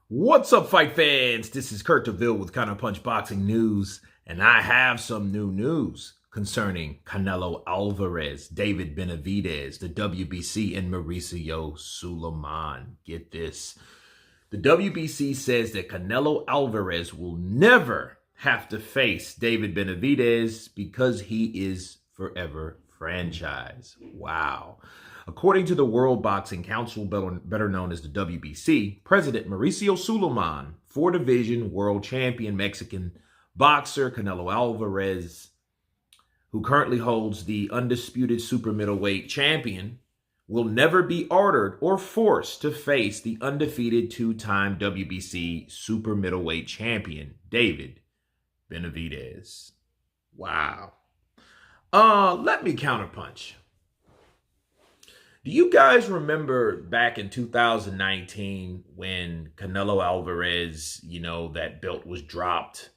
What's up, fight fans? This is Kurt DeVille with Counterpunch Boxing News, and I have some new news concerning Canelo Alvarez, David Benavidez, the WBC, and Mauricio Sulaiman. Get this. The WBC says that Canelo Alvarez will never have to face David Benavidez because he is forever franchise. Wow. According to the World Boxing Council, better known as the WBC, President Mauricio Sulaiman, four-division world champion Mexican boxer Canelo Alvarez, who currently holds the undisputed super middleweight champion, will never be ordered or forced to face the undefeated two-time WBC super middleweight champion, David Benavidez. Wow. Let me counterpunch. Do you guys remember back in 2019 when Canelo Alvarez, that belt was dropped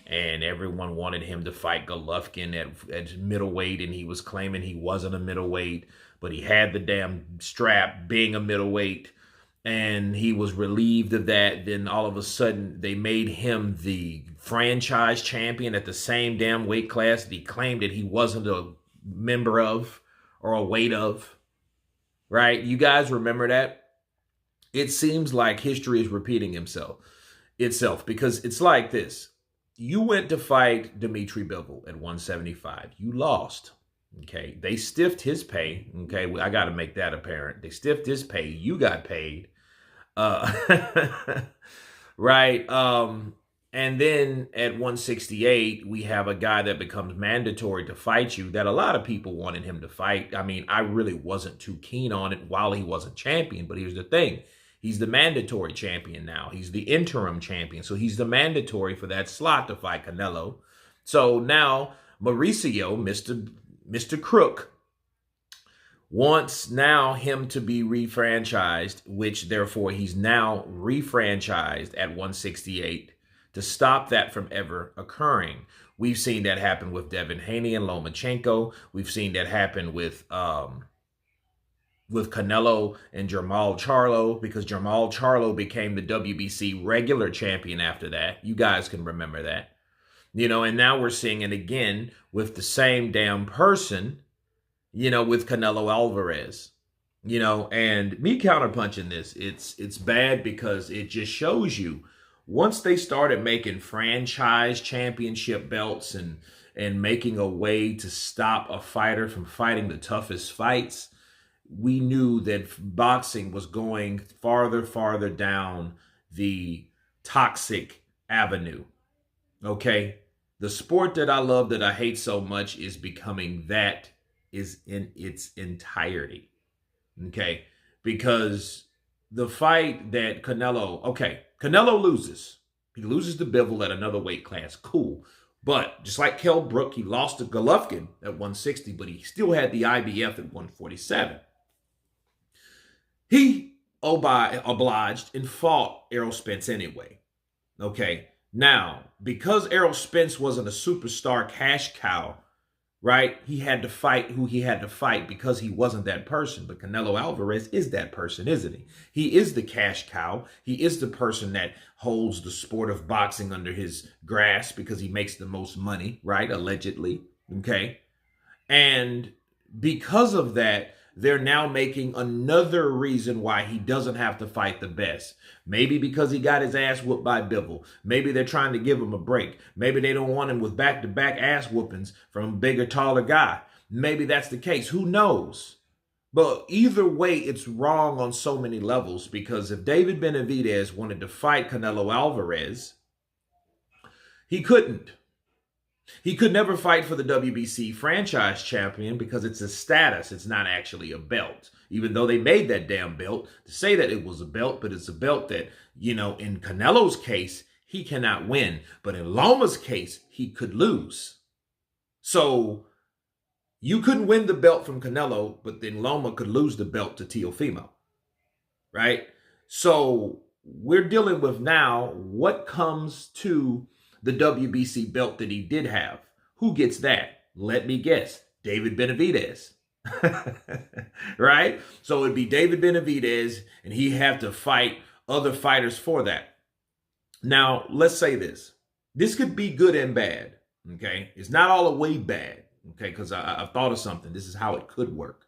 and everyone wanted him to fight Golovkin at middleweight, and he was claiming he wasn't a middleweight, but he had the damn strap being a middleweight, and he was relieved of that. Then all of a sudden they made him the franchise champion at the same damn weight class that he claimed that he wasn't a member of or a weight of. Right? You guys remember that? It seems like history is repeating itself because it's like this. You went to fight Dimitri Bivol at 175. You lost. Okay. They stiffed his pay. Okay. I got to make that apparent. They stiffed his pay. You got paid. Right. And then at 168, we have a guy that becomes mandatory to fight you that a lot of people wanted him to fight. I mean, I really wasn't too keen on it while he wasn't champion, but here's the thing. He's the mandatory champion now. He's the interim champion. So he's the mandatory for that slot to fight Canelo. So now Mauricio, Mr. Crook, wants now him to be refranchised, which therefore he's now refranchised at 168. To stop that from ever occurring. We've seen that happen with Devin Haney and Lomachenko. We've seen that happen with Canelo and Jermall Charlo, because Jermall Charlo became the WBC regular champion after that. You guys can remember that. And now we're seeing it again with the same damn person, with Canelo Alvarez. And me counterpunching this, it's bad because it just shows you once they started making franchise championship belts and making a way to stop a fighter from fighting the toughest fights, we knew that boxing was going farther down the toxic avenue. Okay? The sport that I love, that I hate so much, is becoming that is in its entirety. Okay? Because the fight that Canelo loses. He loses to Bivol at another weight class. Cool. But just like Kell Brook, he lost to Golovkin at 160, but he still had the IBF at 147. He obliged and fought Errol Spence anyway. Okay. Now, because Errol Spence wasn't a superstar cash cow, right? He had to fight who he had to fight because he wasn't that person. But Canelo Alvarez is that person, isn't he? He is the cash cow. He is the person that holds the sport of boxing under his grasp because he makes the most money, right? Allegedly. Okay. And because of that, they're now making another reason why he doesn't have to fight the best. Maybe because he got his ass whooped by Bivol. Maybe they're trying to give him a break. Maybe they don't want him with back-to-back ass whoopings from a bigger, taller guy. Maybe that's the case. Who knows? But either way, it's wrong on so many levels, because if David Benavidez wanted to fight Canelo Alvarez, he couldn't. He could never fight for the WBC franchise champion because it's a status. It's not actually a belt. Even though they made that damn belt to say that it was a belt, but it's a belt that, in Canelo's case, he cannot win. But in Loma's case, he could lose. So you couldn't win the belt from Canelo, but then Loma could lose the belt to Teofimo. Right? So we're dealing with now what comes to the WBC belt that he did have. Who gets that? Let me guess. David Benavidez. Right? So it'd be David Benavidez, and he have to fight other fighters for that. Now, let's say this. This could be good and bad, okay? It's not all the way bad, okay? Because I've thought of something. This is how it could work.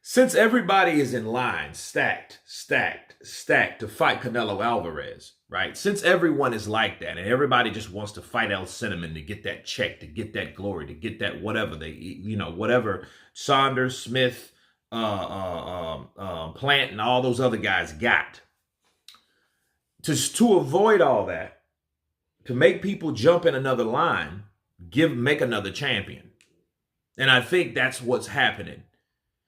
Since everybody is in line, stacked to fight Canelo Alvarez, right? Since everyone is like that and everybody just wants to fight El Cinnamon to get that check, to get that glory, to get that whatever whatever Saunders, Smith, Plant, and all those other guys got. To avoid all that, to make people jump in another line, make another champion. And I think that's what's happening.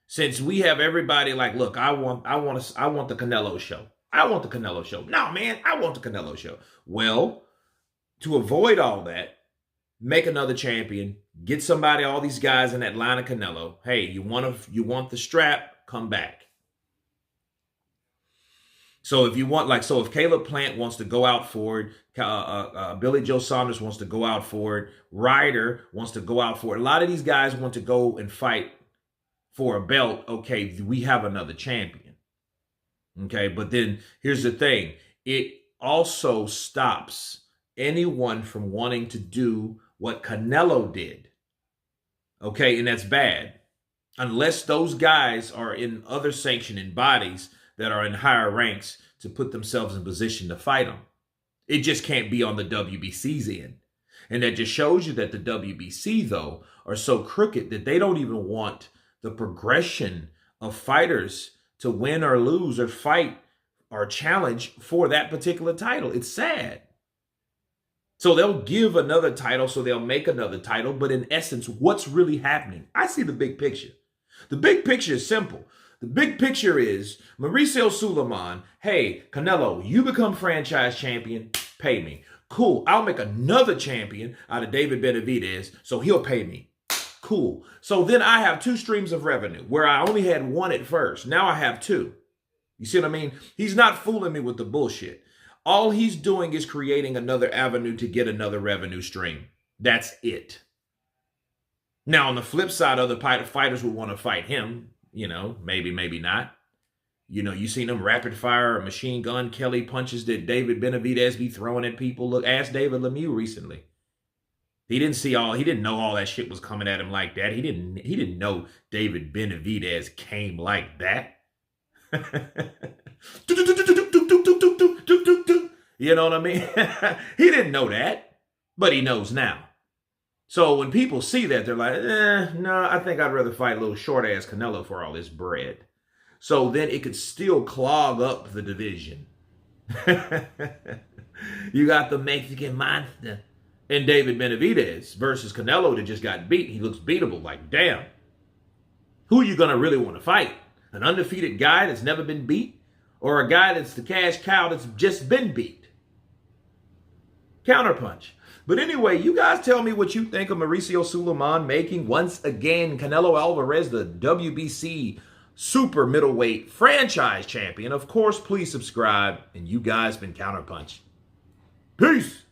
Since we have everybody like, look, I want the Canelo show. I want the Canelo show. No, man, I want the Canelo show. Well, to avoid all that, make another champion, get somebody, all these guys in that line of Canelo. Hey, you want the strap, come back. So if you want, if Caleb Plant wants to go out for it, Billy Joe Saunders wants to go out for it, Ryder wants to go out for it. A lot of these guys want to go and fight for a belt. Okay, we have another champion. Okay, but then here's the thing. It also stops anyone from wanting to do what Canelo did. Okay, and that's bad. Unless those guys are in other sanctioning bodies that are in higher ranks to put themselves in position to fight them. It just can't be on the WBC's end. And that just shows you that the WBC, though, are so crooked that they don't even want the progression of fighters to win or lose or fight or challenge for that particular title. It's sad. So they'll give another title, so they'll make another title. But in essence, what's really happening? I see the big picture. The big picture is simple. The big picture is Mauricio Suleiman, hey, Canelo, you become franchise champion, pay me. Cool, I'll make another champion out of David Benavidez, so he'll pay me. Cool. So then I have two streams of revenue where I only had one at first. Now I have two. You see what I mean? He's not fooling me with the bullshit. All he's doing is creating another avenue to get another revenue stream. That's it. Now, on the flip side, other fighters would want to fight him. Maybe, maybe not. You seen them rapid fire machine gun Kelly punches that David Benavidez be throwing at people. Look, ask David Lemieux recently. He didn't know all that shit was coming at him like that. He didn't know David Benavidez came like that. You know what I mean? He didn't know that, but he knows now. So when people see that, they're like, no, I think I'd rather fight a little short-ass Canelo for all this bread. So then it could still clog up the division. You got the Mexican monster and David Benavidez versus Canelo that just got beat. He looks beatable. Like, damn. Who are you going to really want to fight? An undefeated guy that's never been beat? Or a guy that's the cash cow that's just been beat? Counterpunch. But anyway, you guys tell me what you think of Mauricio Suleiman making, once again, Canelo Alvarez, the WBC super middleweight franchise champion. Of course, please subscribe. And you guys been Counterpunch. Peace.